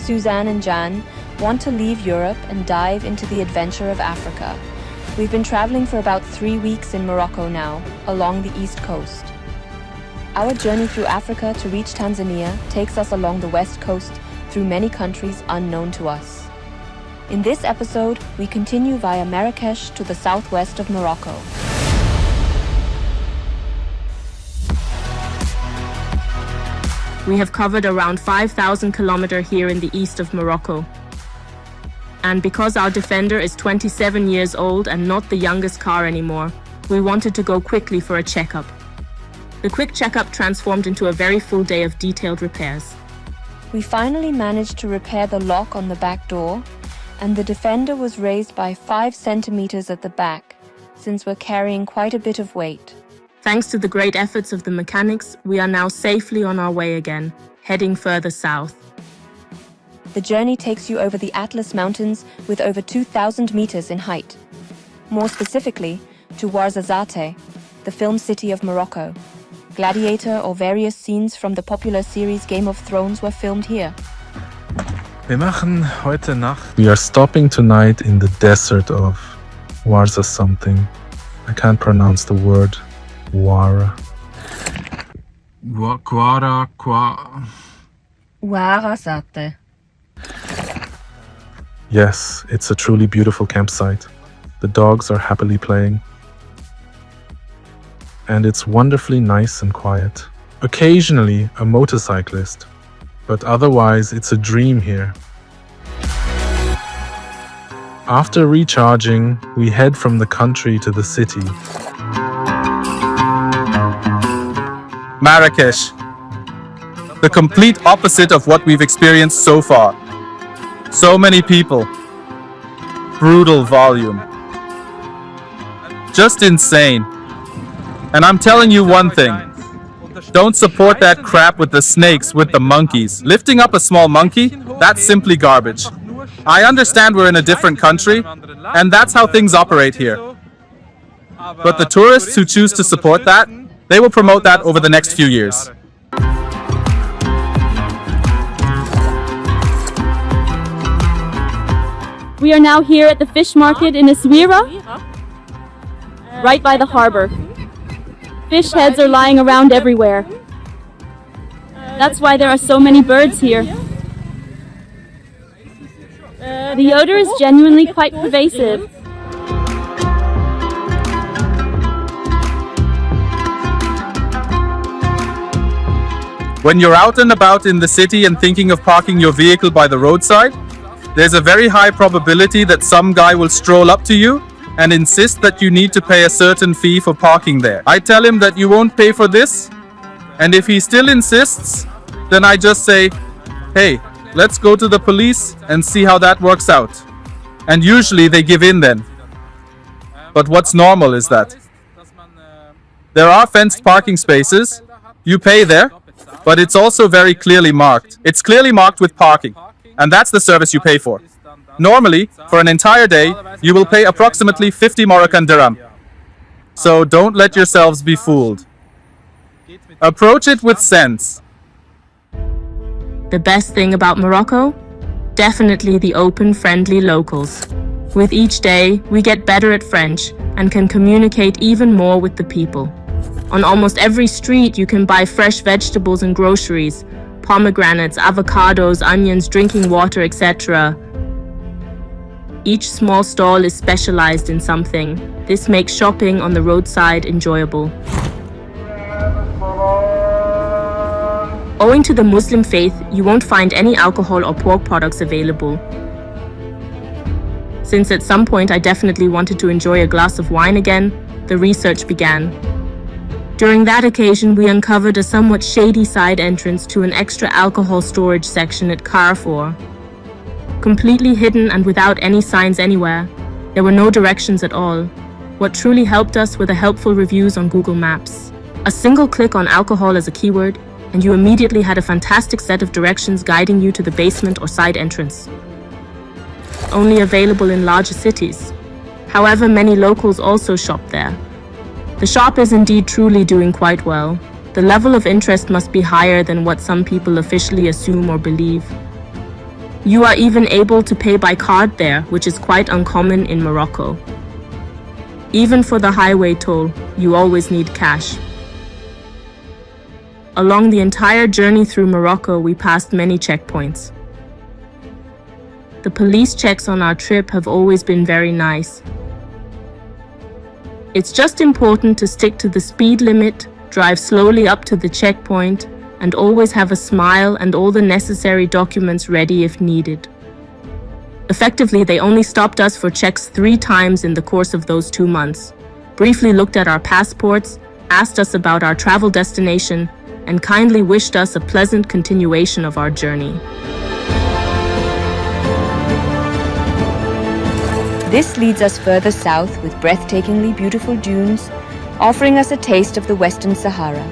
Suzanne and Jan, want to leave Europe and dive into the adventure of Africa. We've been traveling for about 3 weeks in Morocco now, along the east coast. Our journey through Africa to reach Tanzania takes us along the west coast through many countries unknown to us. In this episode, we continue via Marrakech to the southwest of Morocco. We have covered around 5,000 kilometers here in the east of Morocco. And because our Defender is 27 years old and not the youngest car anymore, we wanted to go quickly for a checkup. The quick checkup transformed into a very full day of detailed repairs. We finally managed to repair the lock on the back door, and the Defender was raised by 5 centimeters at the back, since we're carrying quite a bit of weight. Thanks to the great efforts of the mechanics, we are now safely on our way again, heading further south. The journey takes you over the Atlas Mountains with over 2,000 meters in height. More specifically, to Ouarzazate, the film city of Morocco. Gladiator or various scenes from the popular series Game of Thrones were filmed here. We are stopping tonight in the desert of Ouarza something. I can't pronounce the word. Ouarzazate. Yes, it's a truly beautiful campsite. The dogs are happily playing. And it's wonderfully nice and quiet. Occasionally a motorcyclist, but otherwise it's a dream here. After recharging, we head from the country to the city. Marrakech. The complete opposite of what we've experienced so far. So many people. Brutal volume. Just insane. And I'm telling you one thing. Don't support that crap with the snakes, with the monkeys. Lifting up a small monkey, that's simply garbage. I understand we're in a different country, and that's how things operate here. But the tourists who choose to support that, they will promote that over the next few years. We are now here at the fish market in Essaouira, right by the harbor. Fish heads are lying around everywhere. That's why there are so many birds here. The odor is genuinely quite pervasive. When you're out and about in the city and thinking of parking your vehicle by the roadside, there's a very high probability that some guy will stroll up to you and insist that you need to pay a certain fee for parking there. I tell him that you won't pay for this, and if he still insists, then I just say, hey, let's go to the police and see how that works out. And usually they give in then. But what's normal is that there are fenced parking spaces, you pay there, but it's also very clearly marked. It's clearly marked with parking, and that's the service you pay for. Normally, for an entire day, you will pay approximately 50 Moroccan dirham. So don't let yourselves be fooled. Approach it with sense. The best thing about Morocco? Definitely the open, friendly locals. With each day, we get better at French and can communicate even more with the people. On almost every street, you can buy fresh vegetables and groceries, pomegranates, avocados, onions, drinking water, etc. Each small stall is specialized in something. This makes shopping on the roadside enjoyable. Owing to the Muslim faith, you won't find any alcohol or pork products available. Since at some point I definitely wanted to enjoy a glass of wine again, the research began. During that occasion, we uncovered a somewhat shady side entrance to an extra alcohol storage section at Carrefour. Completely hidden and without any signs anywhere, there were no directions at all. What truly helped us were the helpful reviews on Google Maps. A single click on alcohol as a keyword, and you immediately had a fantastic set of directions guiding you to the basement or side entrance. Only available in larger cities. However, many locals also shop there. The shop is indeed truly doing quite well. The level of interest must be higher than what some people officially assume or believe. You are even able to pay by card there, which is quite uncommon in Morocco. Even for the highway toll, you always need cash. Along the entire journey through Morocco, we passed many checkpoints. The police checks on our trip have always been very nice. It's just important to stick to the speed limit, drive slowly up to the checkpoint, and always have a smile and all the necessary documents ready if needed. Effectively, they only stopped us for checks 3 times in the course of those 2 months, briefly looked at our passports, asked us about our travel destination, and kindly wished us a pleasant continuation of our journey. This leads us further south with breathtakingly beautiful dunes, offering us a taste of the Western Sahara.